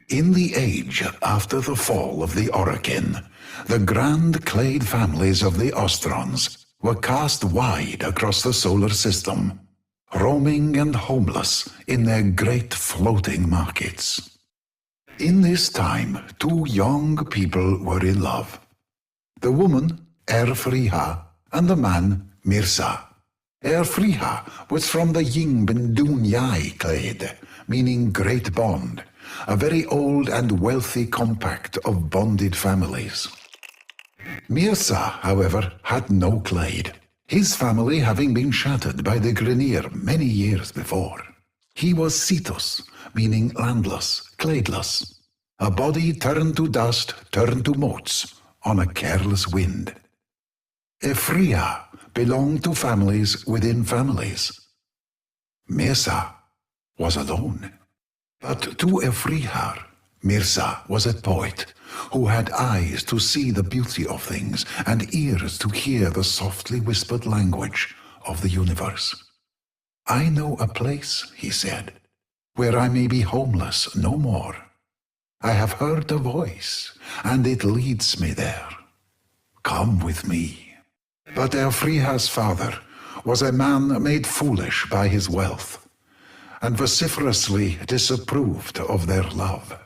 In the age after the fall of the Orokin, the grand clade families of the Ostrons were cast wide across the solar system, roaming and homeless in their great floating markets. In this time, two young people were in love. The woman, Erfriha, and the man, Mirza. Erfriha was from the Yingbindunyai clade, meaning great bond, a very old and wealthy compact of bonded families. Mirza, however, had no clade, his family having been shattered by the Grineer many years before. He was Cetus, meaning landless, cladeless, a body turned to dust, turned to motes on a careless wind. Efria belonged to families within families. Mirza was alone. But to Efrihar, Mirza was a poet who had eyes to see the beauty of things and ears to hear the softly whispered language of the universe. I know a place, he said, where I may be homeless no more. I have heard a voice, and it leads me there. Come with me. But Efriha's father was a man made foolish by his wealth, and vociferously disapproved of their love.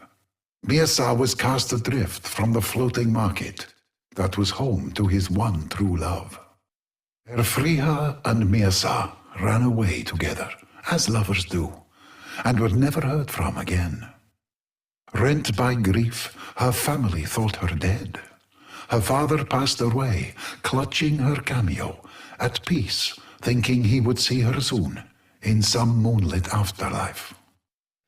Mirza was cast adrift from the floating market that was home to his one true love. Erfriha and Mirza ran away together, as lovers do, and were never heard from again. Rent by grief, her family thought her dead. Her father passed away, clutching her cameo, at peace, thinking he would see her soon, in some moonlit afterlife.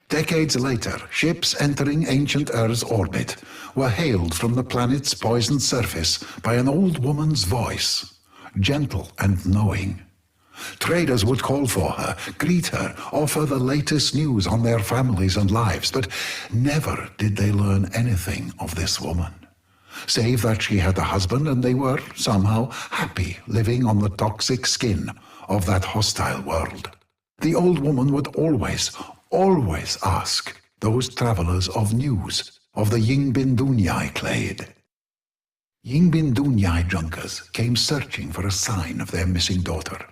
Decades later, ships entering ancient Earth's orbit were hailed from the planet's poisoned surface by an old woman's voice, gentle and knowing. Traders would call for her, greet her, offer the latest news on their families and lives, but never did they learn anything of this woman, save that she had a husband and they were somehow happy living on the toxic skin of that hostile world. The old woman would always ask those travelers of news of the Yingbindunyai clade. Yingbindunyai junkers came searching for a sign of their missing daughter.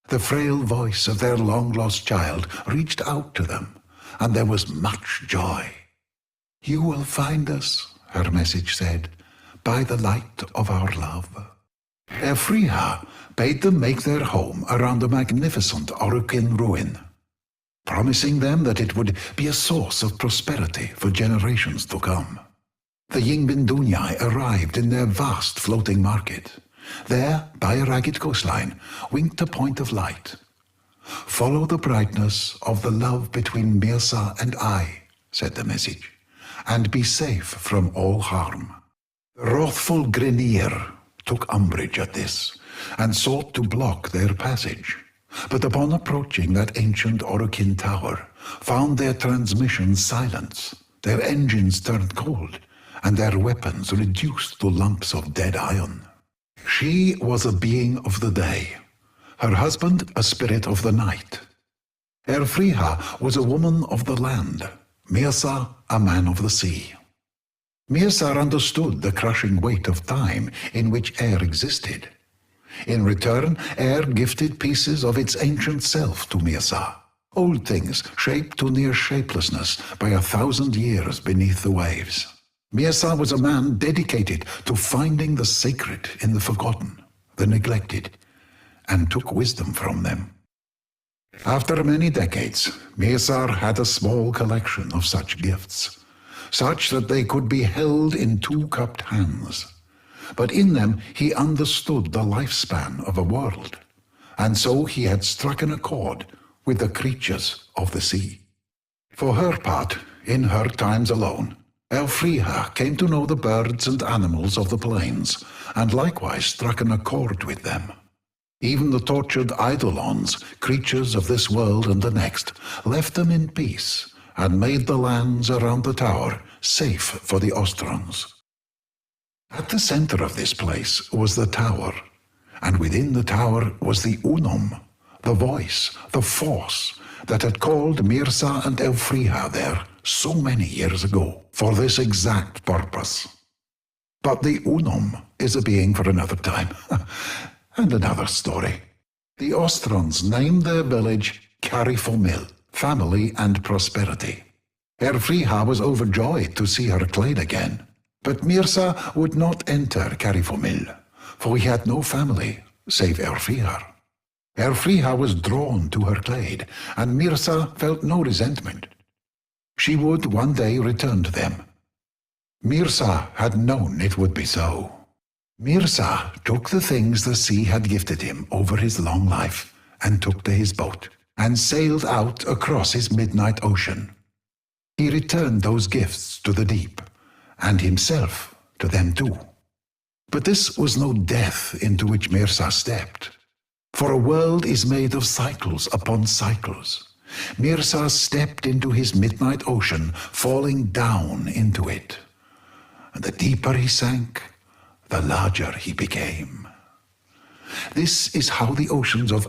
The frail voice of their long-lost child reached out to them, and there was much joy. You will find us, her message said, by the light of our love. Efriha bade them make their home around a magnificent Orokin ruin, promising them that it would be a source of prosperity for generations to come. The Yingbindunyai arrived in their vast floating market. There, by a ragged coastline, winked a point of light. Follow the brightness of the love between Mirza and I, said the message, and be safe from all harm. The wrathful Grineer took umbrage at this, and sought to block their passage, but upon approaching that ancient Orokin tower, found their transmissions silenced, their engines turned cold, and their weapons reduced to lumps of dead iron. She was a being of the day, her husband a spirit of the night. Erfriha was a woman of the land, Mirza a man of the sea. Mirza understood the crushing weight of time in which air existed. In return, air gifted pieces of its ancient self to Mirza, old things shaped to near shapelessness by 1,000 years beneath the waves. Mirza was a man dedicated to finding the sacred in the forgotten, the neglected, and took wisdom from them. After many decades, Mirza had a small collection of such gifts, such that they could be held in two cupped hands. But in them he understood the lifespan of a world, and so he had struck an accord with the creatures of the sea. For her part, in her times alone, Elfriha came to know the birds and animals of the plains, and likewise struck an accord with them. Even the tortured Eidolons, creatures of this world and the next, left them in peace, and made the lands around the tower safe for the Ostrons. At the center of this place was the tower, and within the tower was the Unum, the voice, the force, that had called Mirza and Elfriha there so many years ago for this exact purpose. But the Unum is a being for another time, and another story. The Ostrons named their village Carifomil, family and prosperity. Elfriha was overjoyed to see her clade again, but Mirza would not enter Carifomil, for he had no family save Elfriha. Elfriha was drawn to her clade, and Mirza felt no resentment. She would one day return to them. Mirza had known it would be so. Mirza took the things the sea had gifted him over his long life and took to his boat and sailed out across his midnight ocean. He returned those gifts to the deep, and himself to them too. But this was no death into which Mirza stepped, for a world is made of cycles upon cycles. Mirza stepped into his midnight ocean, falling down into it. And the deeper he sank, the larger he became. This is how the oceans of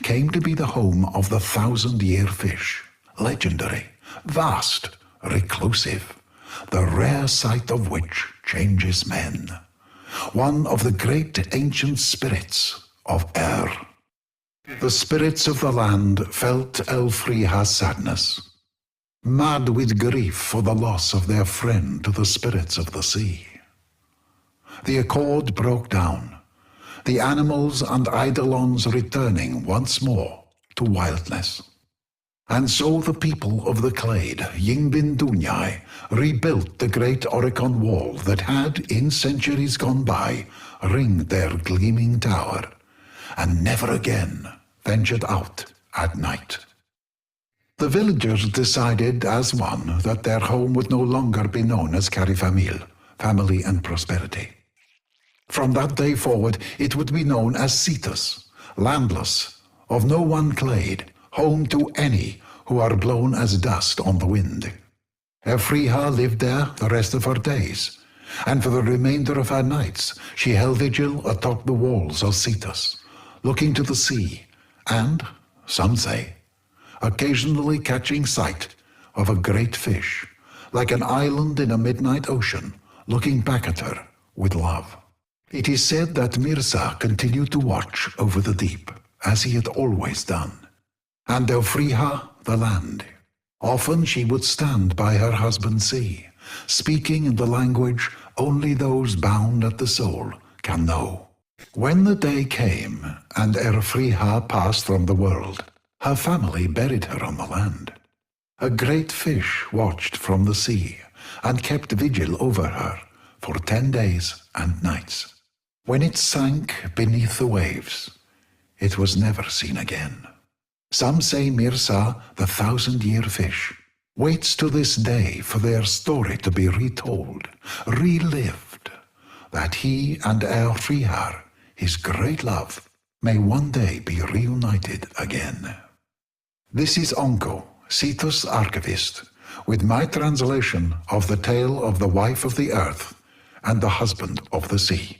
came to be the home of the 1,000-year fish, legendary, vast, reclusive, the rare sight of which changes men. One of the great ancient spirits of The spirits of the land felt Elfriha's sadness, mad with grief for the loss of their friend to the spirits of the sea. The accord broke down, the animals and eidolons returning once more to wildness. And so the people of the clade, Yingbin Dunyai, rebuilt the great Oricon wall that had, in centuries gone by, ringed their gleaming tower, and never again ventured out at night. The villagers decided as one that their home would no longer be known as Carifamil, family and prosperity. From that day forward, it would be known as Cetus, landless, of no one clade, home to any who are blown as dust on the wind. Elfriha lived there the rest of her days, and for the remainder of her nights she held vigil atop the walls of Cetus, looking to the sea, and, some say, occasionally catching sight of a great fish, like an island in a midnight ocean, looking back at her with love. It is said that Mirza continued to watch over the deep, as he had always done, and Elfriha the land. Often she would stand by her husband sea, speaking in the language only those bound at the soul can know. When the day came and Elfriha passed from the world, her family buried her on the land. A great fish watched from the sea and kept vigil over her for 10 days and nights. When it sank beneath the waves, it was never seen again. Some say Mirza, the 1,000-year fish, waits to this day for their story to be retold, relived, that he and Elfriha, his great love, may one day be reunited again. This is Onko, Cetus archivist, with my translation of the tale of the wife of the earth and the husband of the sea.